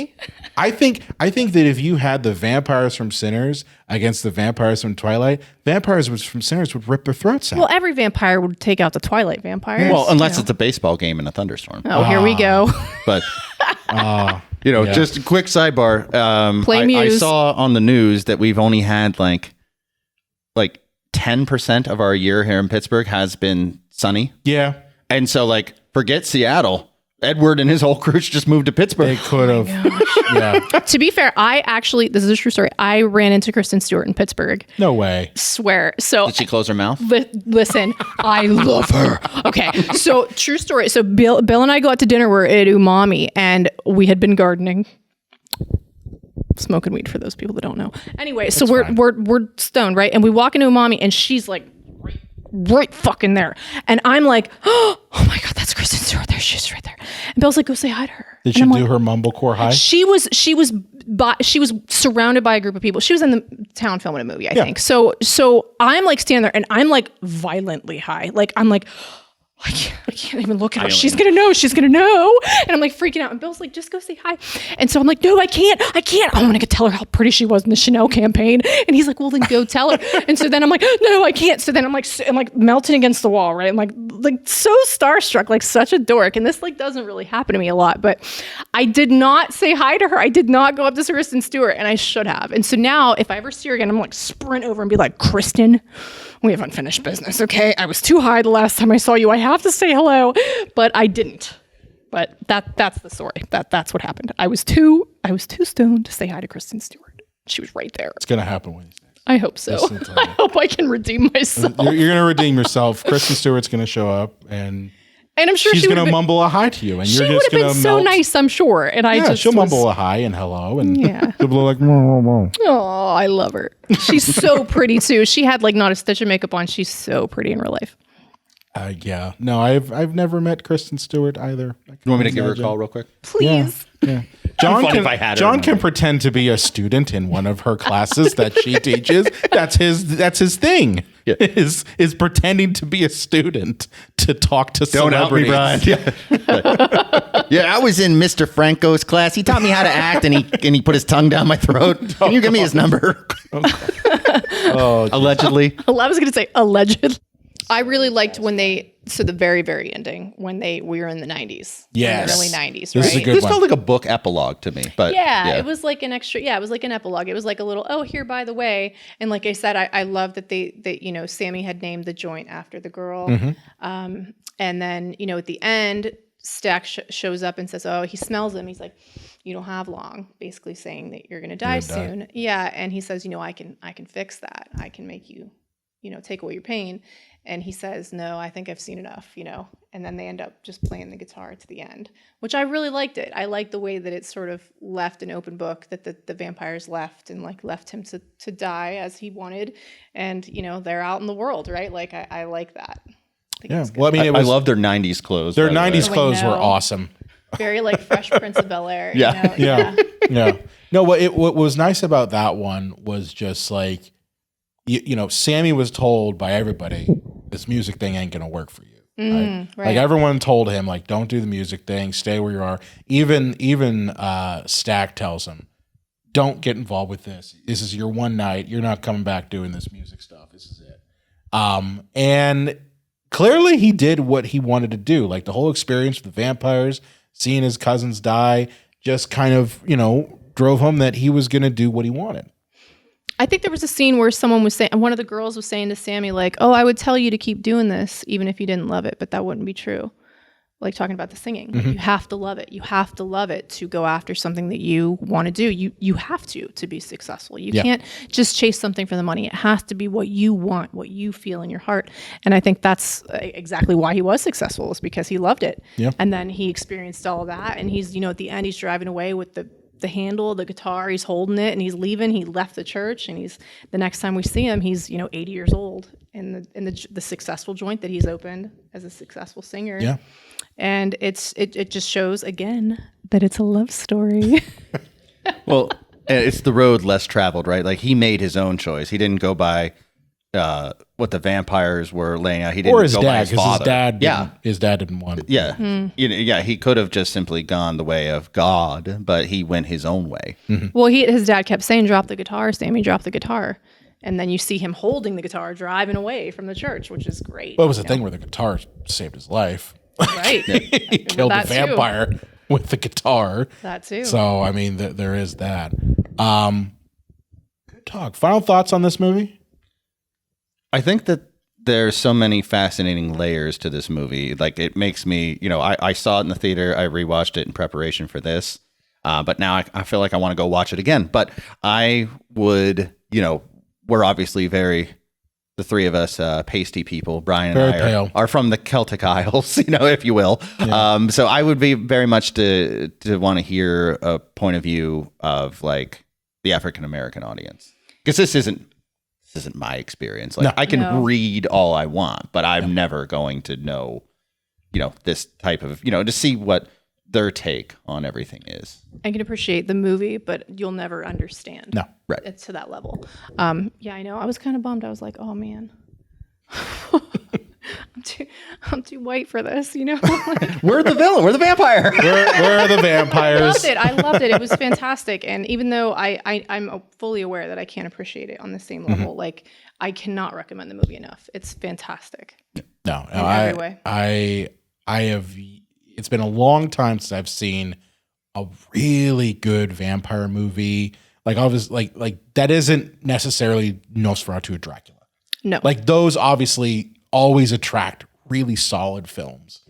I think that if you had the vampires from Sinners against the vampires from Twilight, vampires from Sinners would rip their throats out. Well, every vampire would take out the Twilight vampires. Well, unless it's a baseball game in a thunderstorm. Oh, here we go. But just a quick sidebar. I saw on the news that we've only had like 10% of our year here in Pittsburgh has been sunny. Yeah. And so forget Seattle. Edward and his whole crew just moved to Pittsburgh. They could have. Yeah. To be fair, this is a true story. I ran into Kristen Stewart in Pittsburgh. No way. Swear. So did she close her mouth? Listen, I love her. Okay. So true story. So Bill and I go out to dinner. We're at Umami and we had been gardening. Smoking weed for those people that don't know. Anyway, so we're stoned, right? And we walk into Umami and she's like right fucking there. And I'm like, oh my God, that's Kristen Stewart there. She's right there. And Bill's like, go say hi to her. Did she do her mumblecore hi? She was surrounded by a group of people. She was in the town filming a movie, I think. So I'm like standing there and I'm like violently high. Like I'm like, I can't even look at her. She's going to know. She's going to know. And I'm like freaking out. And Bill's like, just go say hi. And so I'm like, no, I can't. I want to tell her how pretty she was in the Chanel campaign. And he's like, well, then go tell her. And so then I'm like, no, I can't. So then I'm like melting against the wall, right? I'm like so starstruck, like such a dork. And this doesn't really happen to me a lot. But I did not say hi to her. I did not go up to Kristen Stewart. And I should have. And so now if I ever see her again, I'm like sprint over and be like, Kristen, we have unfinished business, okay? I was too high the last time I saw you. I have to say hello, but I didn't. But that's the story. That's what happened. I was too stoned to say hi to Kristen Stewart. She was right there. It's gonna happen one of these days. I hope so. I hope I can redeem myself. You're gonna redeem yourself. Kristen Stewart's gonna show up and I'm sure she's gonna mumble a hi to you, and you're just gonna melt. So nice, I'm sure. And she'll mumble a hi and hello, and she'll be like, oh, I love her. She's so pretty too. She had not a stitch of makeup on. She's so pretty in real life. Yeah. No, I've never met Kristen Stewart either. You want me to give her a call real quick? Please. Yeah. John can pretend to be a student in one of her classes that she teaches. That's his thing. Yeah. Is pretending to be a student to talk to celebrities. Don't help me, Brian. Yeah, I was in Mr. Franco's class. He taught me how to act, and he put his tongue down my throat. Can you give me his number? Oh, Allegedly. I was going to say allegedly. I really liked when the very, very ending, when we were in the 90s. Yes. In the early 90s, This is right? a good This one. felt like a book epilogue to me, but It was like an extra, it was like an epilogue. It was like a little, oh, here, by the way. And like I said, I love that Sammy had named the joint after the girl. And then, at the end, Stack shows up and says, oh, he smells him. He's like, you don't have long, basically saying that you're going to die soon. Yeah. And he says, I can fix that. I can make you, take away your pain. And he says, no, I think I've seen enough, and then they end up just playing the guitar to the end, which I really liked it. I liked the way that it sort of left an open book, that the vampires left and like left him to die as he wanted. And, they're out in the world, right? Like, I like that. Yeah. Well, I mean, I love their 90s clothes. Their by the way. 90s clothes were awesome. Very like Fresh Prince of Bel-Air. Yeah. Yeah. No, what was nice about that one was just like, Sammy was told by everybody, this music thing ain't going to work for you. Right? Like everyone told him, like, don't do the music thing, stay where you are. Even Stack tells him, don't get involved with this. This is your one night. You're not coming back doing this music stuff. This is it. And clearly he did what he wanted to do. Like the whole experience with the vampires, seeing his cousins die, just kind of, drove home that he was going to do what he wanted. I think there was a scene where someone was saying, one of the girls was saying to Sammy, like, oh, I would tell you to keep doing this, even if you didn't love it, but that wouldn't be true. Like talking about the singing. You have to love it. You have to love it to go after something that you want to do. You have to be successful. You can't just chase something for the money. It has to be what you want, what you feel in your heart. And I think that's exactly why he was successful, is because he loved it. Yeah. And then he experienced all of that. And he's, at the end, he's driving away with the handle, the guitar, he's holding it and he's leaving. He left the church, and the next time we see him, he's, 80 years old in the successful joint that he's opened as a successful singer. Yeah. And it just shows again that it's a love story. Well, it's the road less traveled, right? Like he made his own choice. He didn't go by what the vampires were laying out. He didn't Or his go dad, by his because father. his dad didn't want it. Yeah. He could have just simply gone the way of God, but he went his own way. Well, his dad kept saying, drop the guitar, Sammy, drop the guitar. And then you see him holding the guitar, driving away from the church, which is great. Well, it was the thing where the guitar saved his life. Right. He killed the vampire with the guitar. That too. So, I mean, there is that. Good talk. Final thoughts on this movie? I think that there's so many fascinating layers to this movie. Like it makes me, I saw it in the theater. I rewatched it in preparation for this. But now I feel like I want to go watch it again. But I would, we're obviously the three of us pasty people, Brian and I are from the Celtic Isles, if you will. Yeah. So I would be very much to want to hear a point of view of like the African American audience, because this isn't my experience. Like I can read all I want, but I'm never going to know, this type of, to see what their take on everything is. I can appreciate the movie, but you'll never understand. No, right. It's to that level. Yeah, I know. I was kind of bummed. I was like, oh man, I'm too white for this, We're the villain. We're the vampire. We're the vampires. I loved it. It was fantastic. And even though I'm fully aware that I can't appreciate it on the same level, like I cannot recommend the movie enough. It's fantastic. No, in every way. I have. It's been a long time since I've seen a really good vampire movie. Like obviously, like that isn't necessarily Nosferatu or Dracula. No, like those obviously always attract really solid films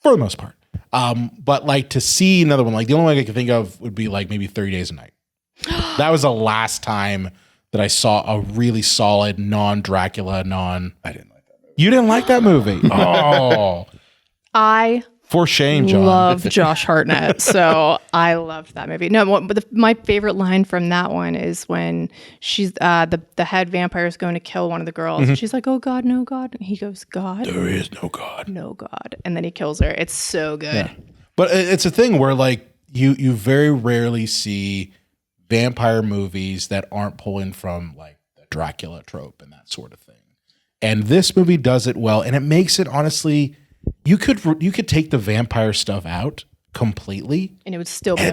for the most part. But like to see another one, like the only one I could think of would be like maybe 30 Days a Night. That was the last time that I saw a really solid non-Dracula, I didn't like that movie. You didn't like that movie? Oh, for shame, John. Love Josh Hartnett, so I loved that movie. No, but my favorite line from that one is when she's the head vampire is going to kill one of the girls. And she's like, "Oh God, no God!" And he goes, "God, there is no God, no God," and then he kills her. It's so good. Yeah. But it's a thing where like you very rarely see vampire movies that aren't pulling from like the Dracula trope and that sort of thing. And this movie does it well, and it makes it honestly. You could take the vampire stuff out completely, and it would still be a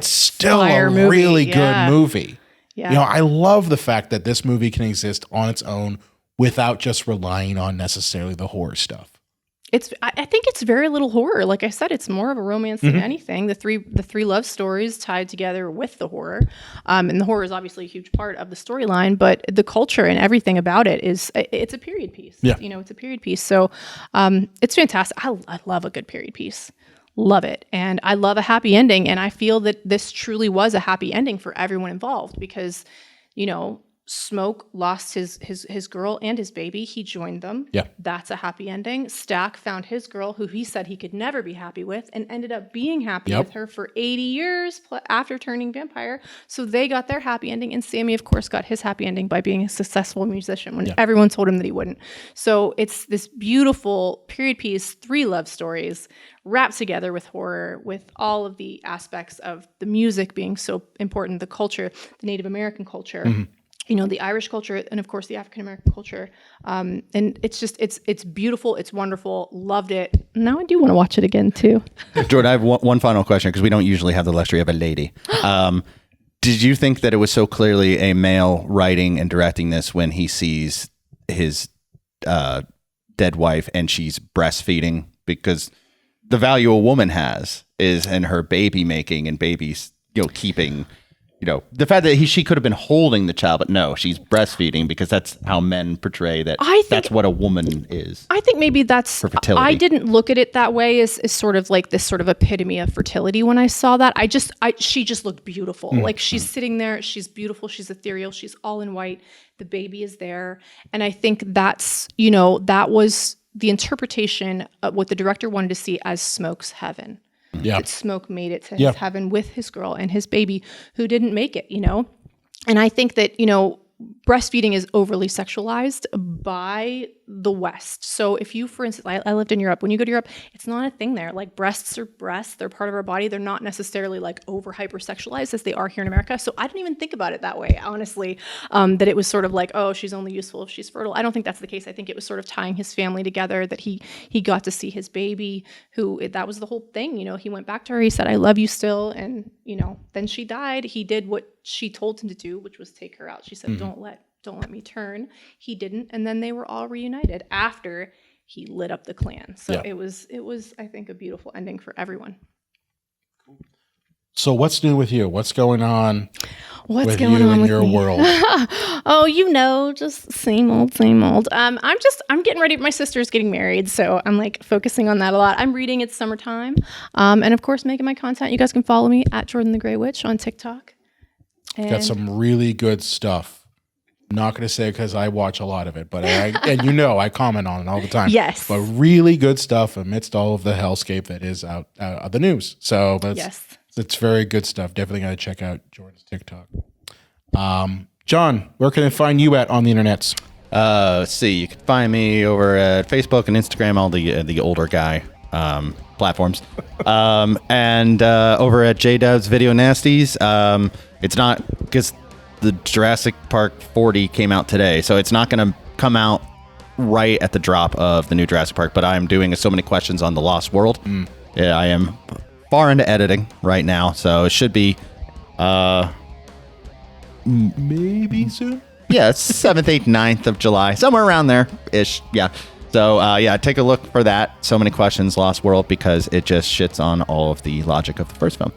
really good movie. Yeah. You know, I love the fact that this movie can exist on its own without just relying on necessarily the horror stuff. I think it's very little horror. Like I said, it's more of a romance than anything. The three love stories tied together with the horror, and the horror is obviously a huge part of the storyline. But the culture and everything about it's a period piece. Yeah. You know, it's a period piece. So it's fantastic. I love a good period piece. Love it, and I love a happy ending. And I feel that this truly was a happy ending for everyone involved because, you know, Smoke lost his girl and his baby. He joined them. Yeah. That's a happy ending. Stack found his girl, who he said he could never be happy with, and ended up being happy with her for 80 years after turning vampire. So they got their happy ending. And Sammy, of course, got his happy ending by being a successful musician when everyone told him that he wouldn't. So it's this beautiful period piece, 3 love stories wrapped together with horror, with all of the aspects of the music being so important, the culture, the Native American culture. You know, the Irish culture, and of course the African American culture. And it's just, it's beautiful. It's wonderful. Loved it. Now I do want to watch it again too. Jordan, I have one final question because we don't usually have the luxury of a lady. Did you think that it was so clearly a male writing and directing this when he sees his dead wife and she's breastfeeding? Because the value a woman has is in her baby making and babies, you know, keeping. You know, the fact that she could have been holding the child, but no, she's breastfeeding because that's how men portray that. That's what a woman is. I think maybe that's for fertility. I didn't look at it that way as sort of like this sort of epitome of fertility when I saw that. She just looked beautiful. Like she's sitting there, she's beautiful, she's ethereal, she's all in white. The baby is there. And I think that's, you know, that was the interpretation of what the director wanted to see as Smoke's heaven. Yeah. That Smoke made it to his heaven with his girl and his baby who didn't make it, you know? And I think that, you know, breastfeeding is overly sexualized by the West. So if you, for instance, I lived in Europe. When you go to Europe, it's not a thing there. Like breasts are breasts. They're part of our body. They're not necessarily like over hypersexualized as they are here in America. So I didn't even think about it that way, honestly, that it was sort of like, oh, she's only useful if she's fertile. I don't think that's the case. I think it was sort of tying his family together, that he got to see his baby, that was the whole thing. You know, he went back to her. He said, I love you still. And, you know, then she died. He did what she told him to do, which was take her out. She said, don't let me turn. He didn't. And then they were all reunited after he lit up the Klan. So it was, I think, a beautiful ending for everyone. So what's new with you? What's going on? What's going on in your world? Oh, you know, just same old. I'm getting ready. My sister's getting married, so I'm like focusing on that a lot. I'm reading It's Summertime. And of course, making my content. You guys can follow me at Jordan the Grey Witch on TikTok. And got some really good stuff. Not going to say because I watch a lot of it, but and you know I comment on it all the time. Yes. But really good stuff amidst all of the hellscape that is out of the news. So it's very good stuff. Definitely got to check out Jordan's TikTok. John, where can I find you at on the internets? Let's see. You can find me over at Facebook and Instagram, all the older guy platforms, and over at JDub's Video Nasties. It's not because the Jurassic Park 40 came out today, so it's not going to come out right at the drop of the new Jurassic Park. But I'm doing so many questions on the Lost World. Yeah, I am far into editing right now, so it should be maybe soon. Yeah, it's 7th, 8th, 9th of July, somewhere around there ish. Yeah. So take a look for that. So many questions, Lost World, because it just shits on all of the logic of the first film.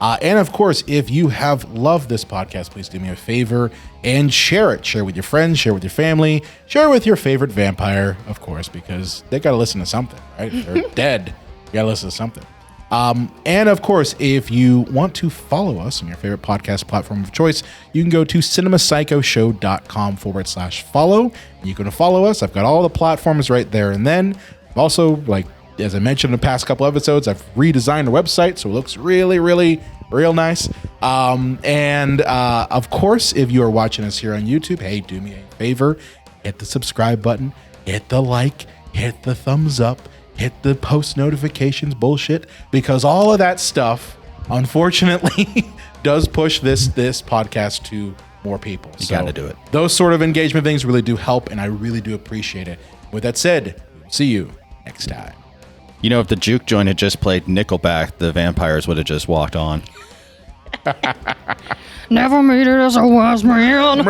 And of course, if you have loved this podcast, please do me a favor and share it. Share with your friends, share with your family, share with your favorite vampire, of course, because they got to listen to something, right? If they're dead. You got to listen to something. And of course, if you want to follow us on your favorite podcast platform of choice, you can go to cinemapsychoshow.com/follow. You can follow us. I've got all the platforms right there. And then also, like, as I mentioned in the past couple episodes, I've redesigned the website, so it looks really, really, real nice. Of course, if you are watching us here on YouTube, hey, do me a favor, hit the subscribe button, hit the like, hit the thumbs up, hit the post notifications bullshit, because all of that stuff, unfortunately, does push this podcast to more people. You got to do it. Those sort of engagement things really do help, and I really do appreciate it. With that said, see you next time. You know, if the juke joint had just played Nickelback, the vampires would have just walked on. Never made it as a wise man.